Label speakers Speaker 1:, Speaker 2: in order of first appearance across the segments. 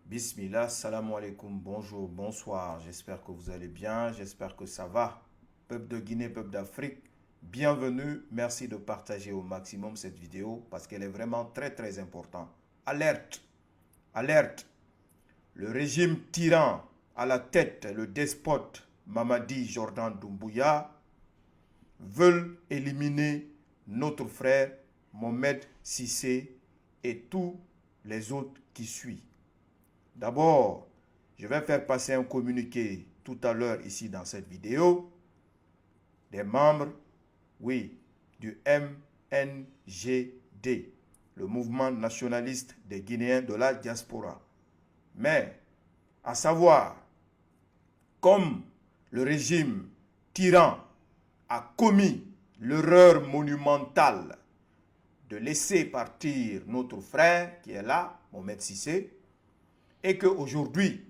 Speaker 1: Bismillah, salam alaikum, bonjour, bonsoir, j'espère que vous allez bien, j'espère que ça va. Peuple de Guinée, peuple d'Afrique, bienvenue, merci de partager au maximum cette vidéo parce qu'elle est vraiment très importante. Alerte, alerte, le régime tyran à la tête, le despote Mamadi Jordan Doumbouya veulent éliminer notre frère Mohamed Sissé et tous les autres qui suivent. D'abord, je vais faire passer un communiqué tout à l'heure ici dans cette vidéo des membres, oui, du MNGD, le mouvement nationaliste des Guinéens de la diaspora. Mais, à savoir, comme le régime tyran a commis l'erreur monumentale de laisser partir notre frère qui est là, Mohamed Sissé, et qu'aujourd'hui,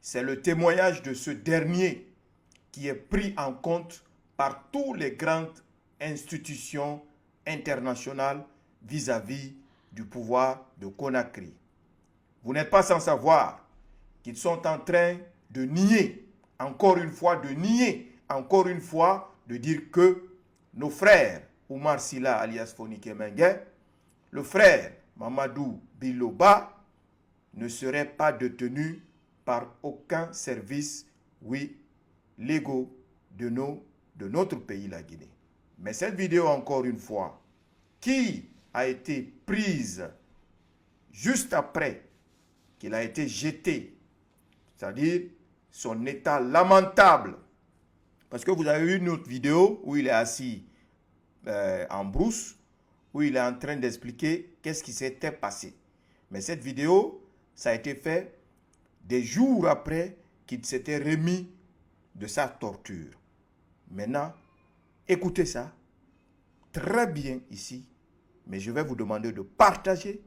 Speaker 1: c'est le témoignage de ce dernier qui est pris en compte par toutes les grandes institutions internationales vis-à-vis du pouvoir de Conakry. Vous n'êtes pas sans savoir qu'ils sont en train de nier, encore une fois, de dire que nos frères, Oumar Silla alias Fonike Mengue, le frère Mamadou Biloba, ne seraient pas détenus par aucun service, oui, légaux de notre pays, la Guinée. Mais cette vidéo, encore une fois, qui a été prise juste après qu'il a été jeté, c'est-à-dire son état lamentable, parce que vous avez vu une autre vidéo où il est assis en brousse, où il est en train d'expliquer qu'est-ce qui s'était passé. Mais cette vidéo, ça a été fait des jours après qu'il s'était remis de sa torture. Maintenant, écoutez ça très bien ici, mais je vais vous demander de partager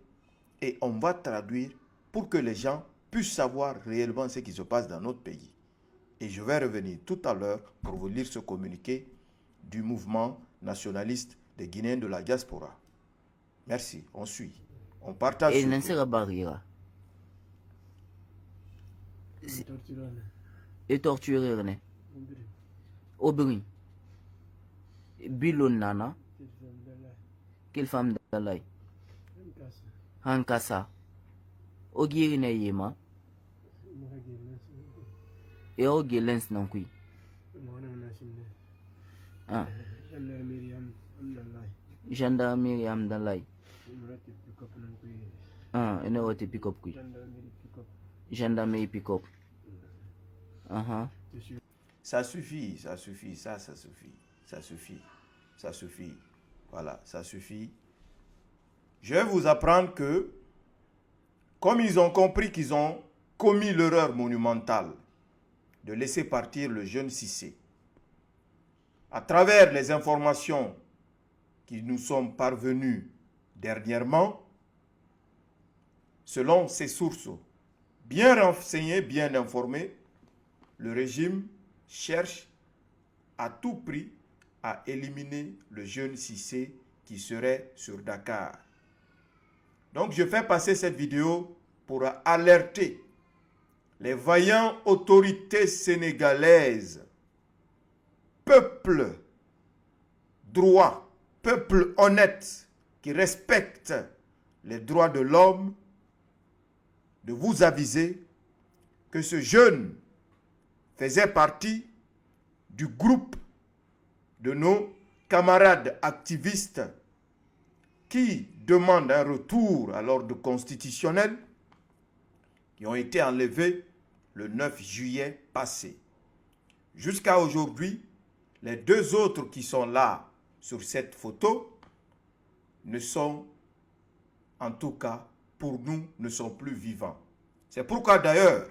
Speaker 1: et on va traduire pour que les gens puissent savoir réellement ce qui se passe dans notre pays. Et je vais revenir tout à l'heure pour vous lire ce communiqué du mouvement nationaliste des Guinéens de la diaspora. Merci, on suit. On partage
Speaker 2: Et
Speaker 1: surtout.
Speaker 2: et torturer ne obiri bilon nana quelle femme dalai hankasa ogiri ne yema et ogi lens nan kui ah gendarmerie amdalai ah ene wote pick up kui gendarmerie pick up.
Speaker 1: Ça suffit, ça suffit, ça suffit, ça suffit, ça suffit. Voilà, ça suffit. Je vais vous apprendre que, comme ils ont compris qu'ils ont commis l'erreur monumentale de laisser partir le jeune Sissé, à travers les informations qui nous sont parvenues dernièrement, selon ces sources bien renseignées, bien informées, le régime cherche à tout prix à éliminer le jeune Sissé qui serait sur Dakar. Donc je fais passer cette vidéo pour alerter les vaillantes autorités sénégalaises, peuple droit, peuple honnête qui respecte les droits de l'homme, de vous aviser que ce jeune faisait partie du groupe de nos camarades activistes qui demandent un retour à l'ordre constitutionnel, qui ont été enlevés le 9 juillet passé. Jusqu'à aujourd'hui, les deux autres qui sont là sur cette photo ne sont, en tout cas pour nous, ne sont plus vivants. C'est pourquoi d'ailleurs,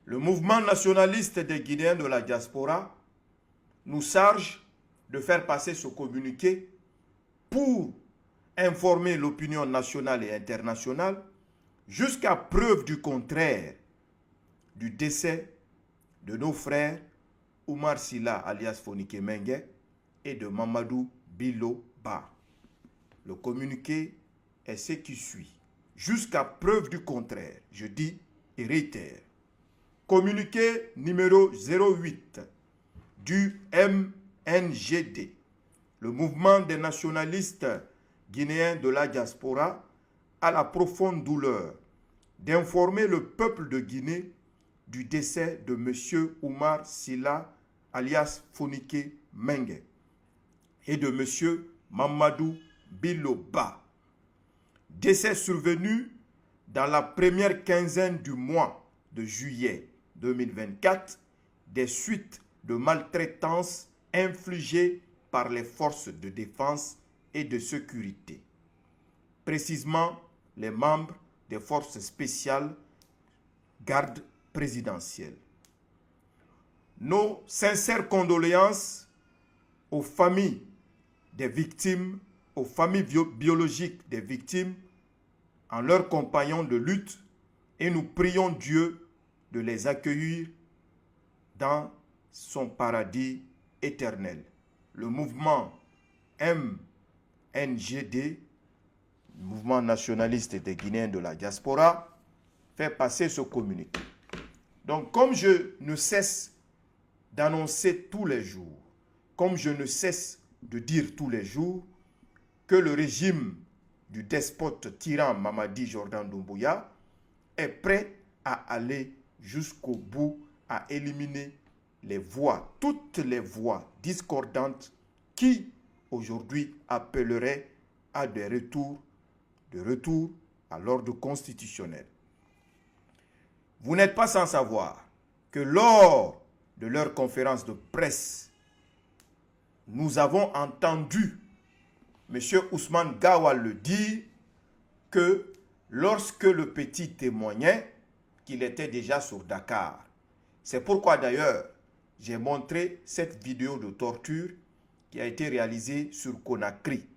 Speaker 1: le mouvement nationaliste des Guinéens de la diaspora nous charge de faire passer ce communiqué pour informer l'opinion nationale et internationale jusqu'à preuve du contraire du décès de nos frères Oumar Silla alias Fonike Mengue et de Mamadou Biloba. Le communiqué est ce qui suit. Jusqu'à preuve du contraire, je dis et réitère. Communiqué numéro 08 du MNGD, le mouvement des nationalistes guinéens de la diaspora, a la profonde douleur d'informer le peuple de Guinée du décès de M. Oumar Silla, alias Fonike Mengue, et de M. Mamadou Biloba. Décès survenu dans la première quinzaine du mois de juillet 2024 des suites de maltraitance infligées par les forces de défense et de sécurité, précisément les membres des forces spéciales garde présidentielle. Nos sincères condoléances aux familles des victimes, aux familles biologiques des victimes, en leurs compagnons de lutte, et nous prions Dieu de les accueillir dans son paradis éternel. Le mouvement MNGD, le mouvement nationaliste des Guinéens de la diaspora, fait passer ce communiqué. Donc, comme je ne cesse d'annoncer tous les jours, comme je ne cesse de dire tous les jours que le régime du despote tyran Mamadi Jordan Doumbouya est prêt à aller jusqu'au bout, à éliminer les voix, toutes les voix discordantes qui aujourd'hui appelleraient à des retours, de retour à l'ordre constitutionnel. Vous n'êtes pas sans savoir que lors de leur conférence de presse, nous avons entendu M. Ousmane Gawal le dire que lorsque le petit témoignait qu'il était déjà sur Dakar. C'est pourquoi d'ailleurs j'ai montré cette vidéo de torture qui a été réalisée sur Conakry,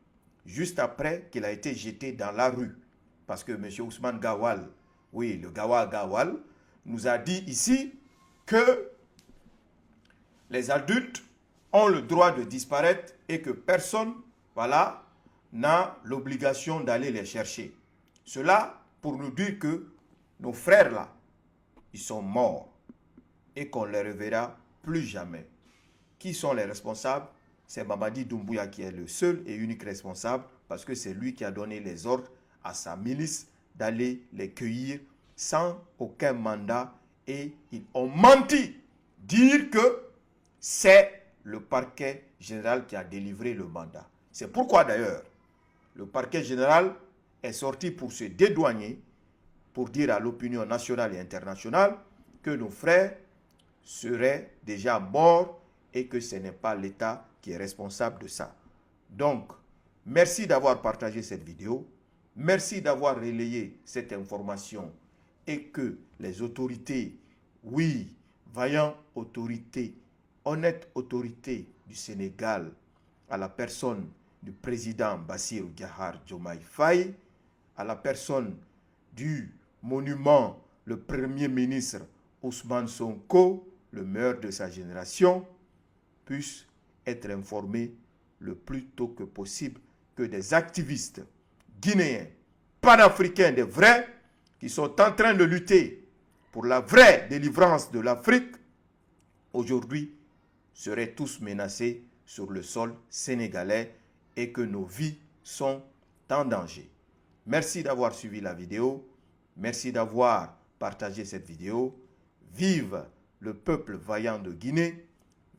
Speaker 1: juste après qu'il a été jeté dans la rue. Parce que M. Ousmane Gawal, oui, le Gawa Gawal, nous a dit ici que les adultes ont le droit de disparaître et que personne, voilà, n'a l'obligation d'aller les chercher. Cela pour nous dire que nos frères là, ils sont morts et qu'on ne les reverra plus jamais. Qui sont les responsables? C'est Mamadi Doumbouya qui est le seul et unique responsable parce que c'est lui qui a donné les ordres à sa milice d'aller les cueillir sans aucun mandat et ils ont menti. Dire que c'est le parquet général qui a délivré le mandat. C'est pourquoi d'ailleurs le parquet général est sorti pour se dédouaner, pour dire à l'opinion nationale et internationale que nos frères seraient déjà morts et que ce n'est pas l'État qui est responsable de ça. Donc, merci d'avoir partagé cette vidéo, merci d'avoir relayé cette information et que les autorités, oui, vaillantes autorités, honnêtes autorités du Sénégal, à la personne du président Bassirou Diakhar Diomaye Faye, à la personne du monument, le premier ministre Ousmane Sonko, le meilleur de sa génération, puissent être informés le plus tôt que possible que des activistes guinéens, panafricains, des vrais, qui sont en train de lutter pour la vraie délivrance de l'Afrique, aujourd'hui seraient tous menacés sur le sol sénégalais et que nos vies sont en danger. Merci d'avoir suivi la vidéo. Merci d'avoir partagé cette vidéo. Vive le peuple vaillant de Guinée.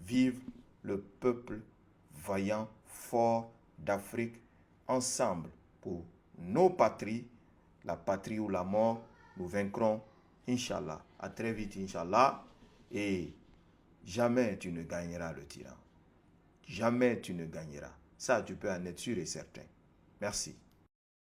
Speaker 1: Vive le peuple vaillant, fort d'Afrique. Ensemble, pour nos patries, la patrie ou la mort, nous vaincrons, Inch'Allah. À très vite, Inch'Allah. Et jamais tu ne gagneras le tyran. Jamais tu ne gagneras. Ça, tu peux en être sûr et certain. Merci.